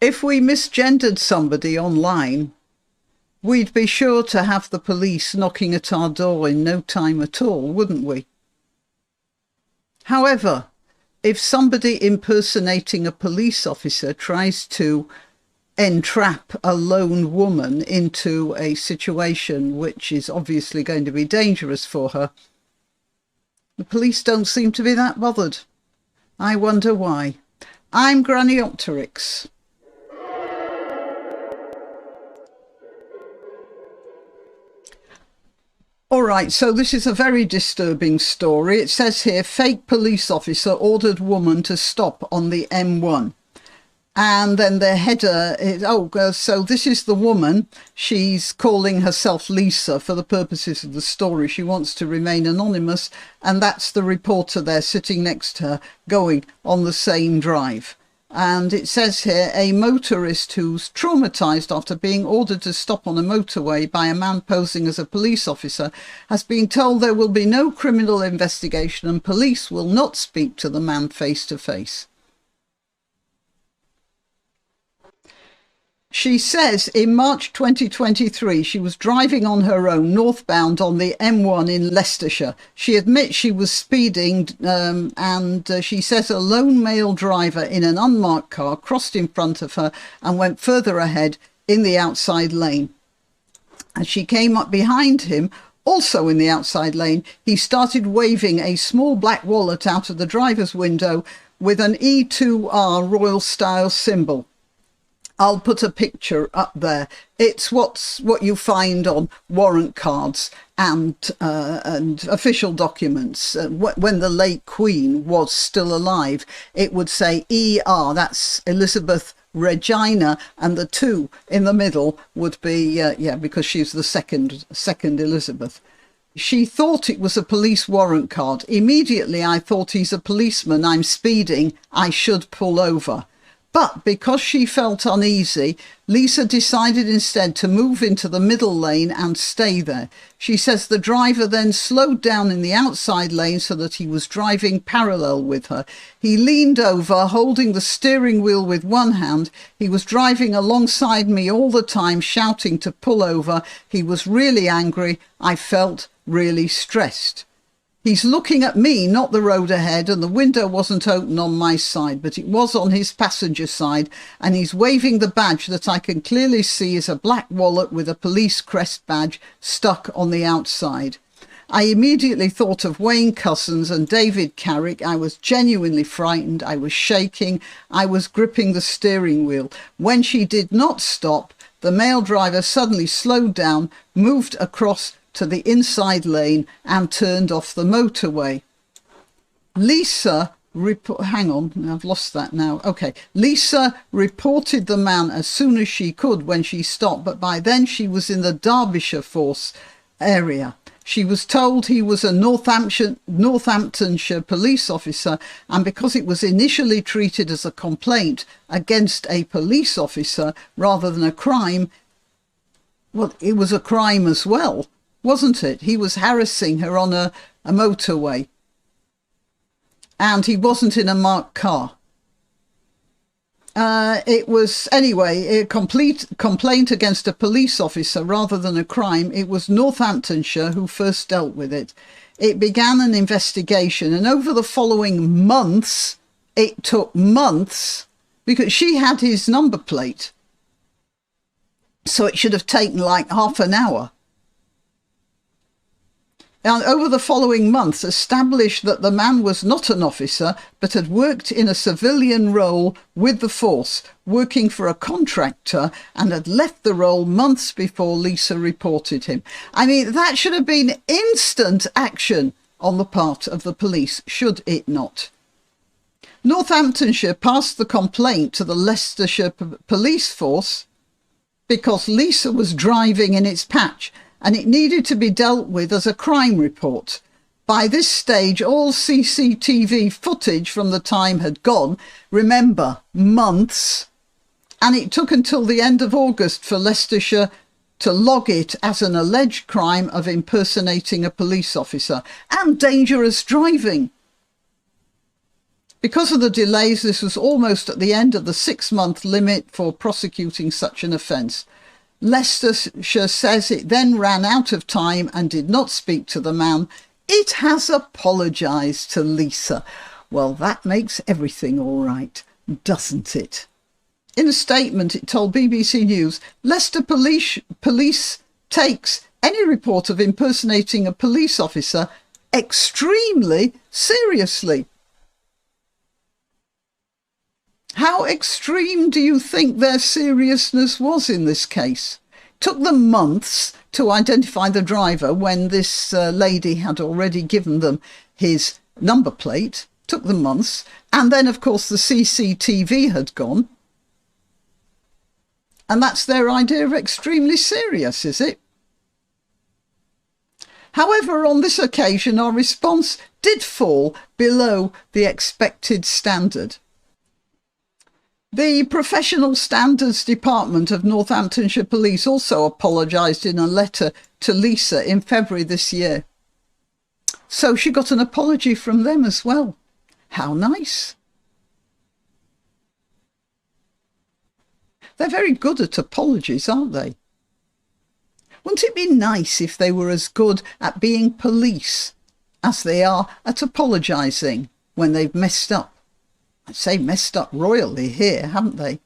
If we misgendered somebody online, we'd be sure to have the police knocking at our door in no time at all, wouldn't we? However, if somebody impersonating a police officer tries to entrap a lone woman into a situation which is obviously going to be dangerous for her, the police don't seem to be that bothered. I wonder why. I'm Granniopteryx. All right, so this is a very disturbing story. It says here, fake police officer ordered woman to stop on the M1. And then the header is, so this is the woman. She's calling herself Lisa for the purposes of the story. She wants to remain anonymous. And that's the reporter there sitting next to her going on the same drive. And it says here, a motorist who's traumatised after being ordered to stop on a motorway by a man posing as a police officer has been told there will be no criminal investigation and police will not speak to the man face to face. She says in March 2023, she was driving on her own northbound on the M1 in Leicestershire. She admits she was speeding and she says a lone male driver in an unmarked car crossed in front of her and went further ahead in the outside lane. As she came up behind him, also in the outside lane, he started waving a small black wallet out of the driver's window with an E2R Royal Style symbol. I'll put a picture up there. It's what you find on warrant cards and official documents. When the late Queen was still alive, it would say ER, that's Elizabeth Regina, and the 2 in the middle would be, because she's the second Elizabeth. She thought it was a police warrant card. Immediately I thought, he's a policeman, I'm speeding, I should pull over. But because she felt uneasy, Lisa decided instead to move into the middle lane and stay there. She says the driver then slowed down in the outside lane so that he was driving parallel with her. He leaned over, holding the steering wheel with one hand. He was driving alongside me all the time, shouting to pull over. He was really angry. I felt really stressed. He's looking at me, not the road ahead, and the window wasn't open on my side, but it was on his passenger side, and he's waving the badge that I can clearly see is a black wallet with a police crest badge stuck on the outside. I immediately thought of Wayne Couzens and David Carrick. I was genuinely frightened. I was shaking. I was gripping the steering wheel. When she did not stop, the male driver suddenly slowed down, moved across to the inside lane and turned off the motorway. Lisa Lisa reported the man as soon as she could when she stopped, but by then she was in the Derbyshire Force area. She was told he was a Northamptonshire police officer, and because it was initially treated as a complaint against a police officer rather than a crime, well, it was a crime as well, wasn't it? He was harassing her on a motorway. And he wasn't in a marked car. It was, anyway, a complete complaint against a police officer rather than a crime. It was Northamptonshire who first dealt with it. It began an investigation, and over the following months, it took months, because she had his number plate. So it should have taken like half an hour. And over the following months established that the man was not an officer, but had worked in a civilian role with the force, working for a contractor, and had left the role months before Lisa reported him. I mean, that should have been instant action on the part of the police, should it not? Northamptonshire passed the complaint to the Leicestershire police force because Lisa was driving in its patch, and it needed to be dealt with as a crime report. By this stage, all CCTV footage from the time had gone, remember, months, and it took until the end of August for Leicestershire to log it as an alleged crime of impersonating a police officer and dangerous driving. Because of the delays, this was almost at the end of the 6-month limit for prosecuting such an offence. Leicestershire says it then ran out of time and did not speak to the man. It has apologised to Lisa. Well, that makes everything all right, doesn't it? In a statement, it told BBC News, Leicester police takes any report of impersonating a police officer extremely seriously. How extreme do you think their seriousness was in this case? It took them months to identify the driver when this lady had already given them his number plate. Took them months. And then, of course, the CCTV had gone. And that's their idea of extremely serious, is it? However, on this occasion, our response did fall below the expected standard. The Professional Standards Department of Northamptonshire Police also apologised in a letter to Lisa in February this year. So she got an apology from them as well. How nice. They're very good at apologies, aren't they? Wouldn't it be nice if they were as good at being police as they are at apologising when they've messed up? I'd say messed up royally here, haven't they?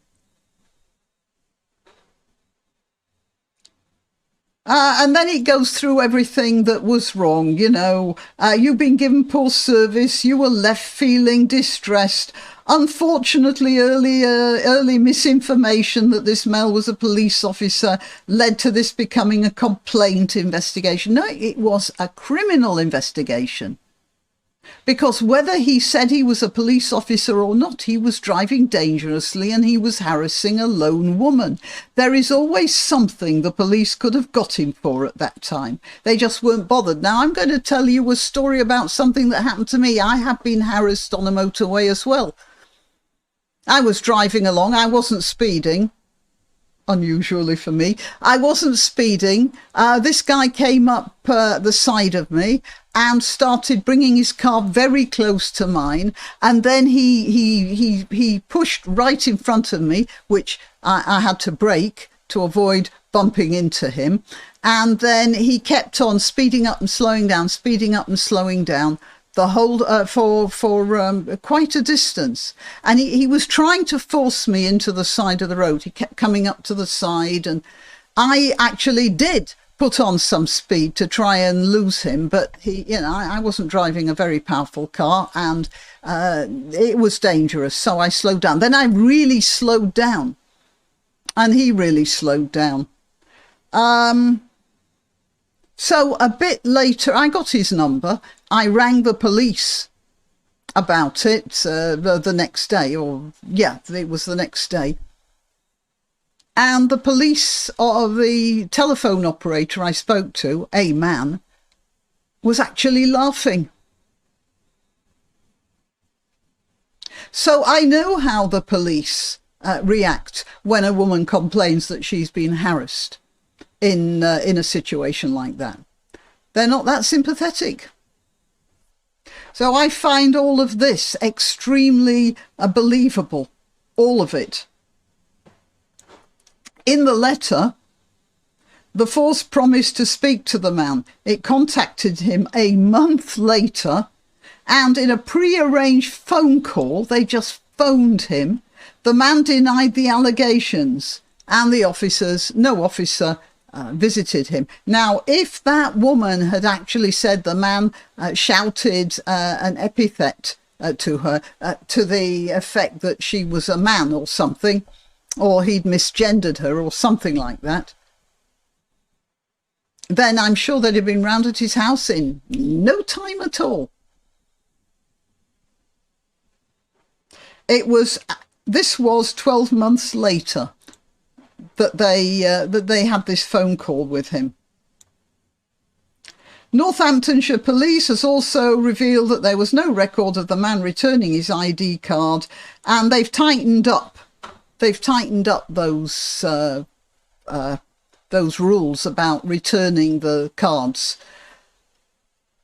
And then it goes through everything that was wrong, you know. You've been given poor service, you were left feeling distressed. Unfortunately, early misinformation that this male was a police officer led to this becoming a complaint investigation. No, it was a criminal investigation. Because whether he said he was a police officer or not, he was driving dangerously and he was harassing a lone woman. There is always something the police could have got him for at that time. They just weren't bothered. Now, I'm going to tell you a story about something that happened to me. I have been harassed on a motorway as well. I was driving along. I wasn't speeding. Unusually for me. I wasn't speeding. This guy came up the side of me and started bringing his car very close to mine. And then he pushed right in front of me, which I had to brake to avoid bumping into him. And then he kept on speeding up and slowing down, speeding up and slowing down. The whole for quite a distance, and he was trying to force me into the side of the road. He kept coming up to the side, and I actually did put on some speed to try and lose him. But I wasn't driving a very powerful car, and it was dangerous, so I slowed down. Then I really slowed down, and he really slowed down. So a bit later, I got his number. I rang the police about it the next day, it was the next day. And the police, or the telephone operator I spoke to, a man, was actually laughing. So I know how the police react when a woman complains that she's been harassed in a situation like that. They're not that sympathetic. So I find all of this extremely believable, all of it. In the letter, the force promised to speak to the man. It contacted him a month later, and in a pre-arranged phone call, they just phoned him. The man denied the allegations, and no officer visited him. Now, if that woman had actually said the man shouted an epithet to her to the effect that she was a man or something, or he'd misgendered her or something like that, then I'm sure they'd have been round at his house in no time at all. This was 12 months later that they had this phone call with him. Northamptonshire Police has also revealed that there was no record of the man returning his ID card, and they've tightened up those rules about returning the cards.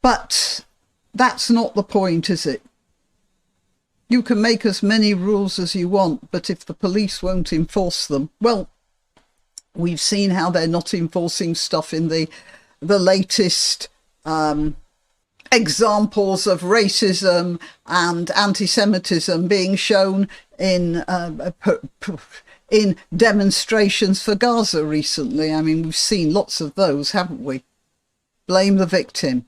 But that's not the point, is it? You can make as many rules as you want, but if the police won't enforce them, well, we've seen how they're not enforcing stuff in the latest examples of racism and anti-Semitism being shown in demonstrations for Gaza recently. I mean, we've seen lots of those, haven't we? Blame the victim.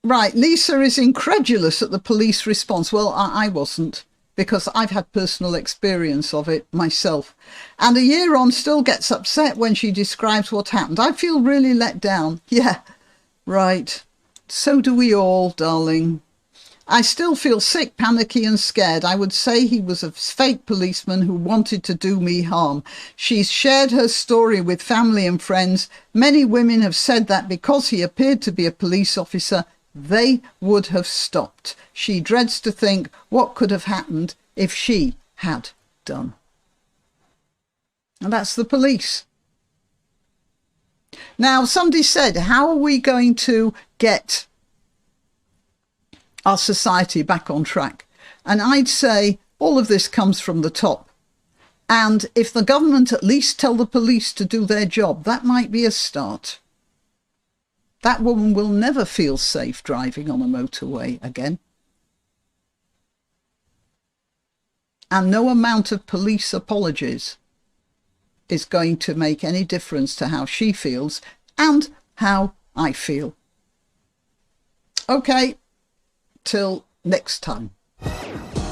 Right, Lisa is incredulous at the police response. Well, I wasn't, because I've had personal experience of it myself. And a year on, still gets upset when she describes what happened. I feel really let down. Yeah, right. So do we all, darling. I still feel sick, panicky and scared. I would say he was a fake policeman who wanted to do me harm. She's shared her story with family and friends. Many women have said that because he appeared to be a police officer, they would have stopped. She dreads to think what could have happened if she had done. And that's the police. Now, somebody said, how are we going to get our society back on track? And I'd say all of this comes from the top. And if the government at least tell the police to do their job, that might be a start. That woman will never feel safe driving on a motorway again. And no amount of police apologies is going to make any difference to how she feels and how I feel. Okay, till next time.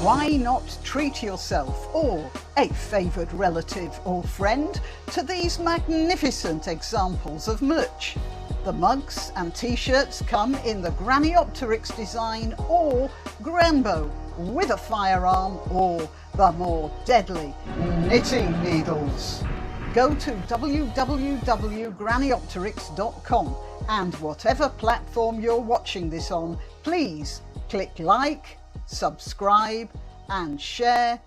Why not treat yourself or a favoured relative or friend to these magnificent examples of merch? The mugs and t-shirts come in the granniopteryx design or Granbo with a firearm or the more deadly knitting needles. Go to www.granniopteryx.com and whatever platform you're watching this on, please click like, subscribe and share.